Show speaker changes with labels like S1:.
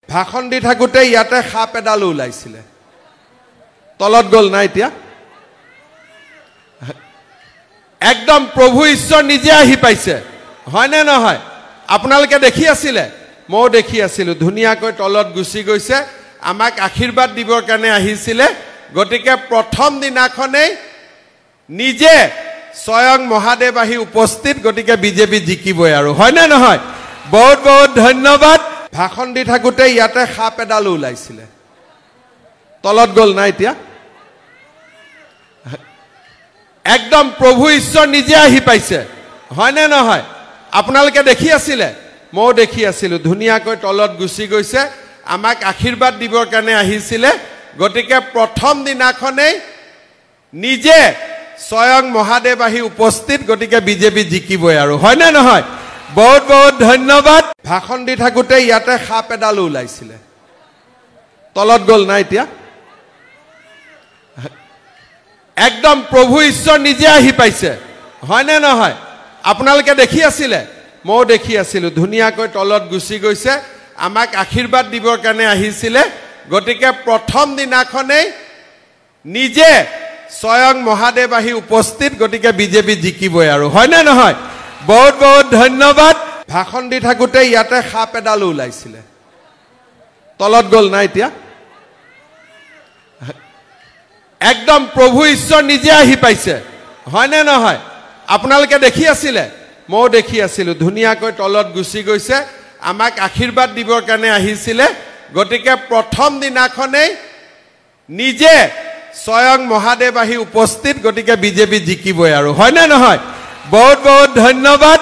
S1: ভাষণ দি থাকোতে ইয়াতে সাপ এডাল ওলাইছিলে তলত গল না এতিয়া একদম প্ৰভু ঈশ্বৰ নিজে আহি পাইছে হয় নে নহয় আপোনালোকে দেখি আছিলে মই দেখি আছিলো ধুনিয়াকৈ তলত গুছি গৈছে আমাক আশীৰ্বাদ দিবৰ কাৰণে আহিছিলে গটিকে প্ৰথম দিনাখনে নিজে স্বয়ং মহাদেৱ আহি উপস্থিত গটিকে বিজেপি জিকিবই আৰু হয় নে নহয় বহুত বহুত ধন্যবাদ ভাষণ দি থাকোতে ইয়াতে সাপ এডাল ওলাইছিলে তলত গল না এতিয়া একদম প্ৰভু ঈশ্বৰ নিজে আহি পাইছে হয় নে নহয় আপোনালোকে দেখি আছিলে মই দেখি আছিলো ধুনিয়াকৈ তলত গুছি গৈছে আমাক আশীৰ্বাদ দিবৰ কাৰণে আহিছিলে গটিকে প্ৰথম দিনাখনে নিজে স্বয়ং মহাদেৱ আহি উপস্থিত গটিকে বিজেপি জিকিবই আৰু হয় নে নহয় বহুত বহুত ধন্যবাদ ভাষণ দি থাকোতে ইয়াতে সাপ এডাল ওলাইছিলে তলত গল না এতিয়া একদম প্ৰভু ঈশ্বৰ নিজে আহি পাইছে হয় নে নহয় আপোনালোকে দেখি আছিলে মই দেখি আছিলো ধুনিয়াকৈ তলত গুছি গৈছে আমাক আশীৰ্বাদ দিবৰ কাৰণে আহিছিলে গটিকে প্ৰথম দিনাখনে নিজে স্বয়ং মহাদেৱ আহি উপস্থিত গটিকে বিজেপি জিকিবই আৰু হয় নে নহয় বহুত বহুত ধন্যবাদ ভাষণ দি থাকোতে ইয়াতে সাপ এডাল ওলাইছিলে তলত গল না এতিয়া একদম প্ৰভু ঈশ্বৰ নিজে আহি পাইছে হয় নে নহয় আপোনালোকে দেখি আছিলে মই দেখি আছিলো ধুনিয়াকৈ তলত গুছি গৈছে আমাক আশীৰ্বাদ দিবৰ কাৰণে আহিছিলে গটিকে প্ৰথম দিনাখনে নিজে স্বয়ং মহাদেৱ আহি উপস্থিত গটিকে বিজেপি জিকিবই আৰু হয় নে নহয় বহুত বহুত ধন্যবাদ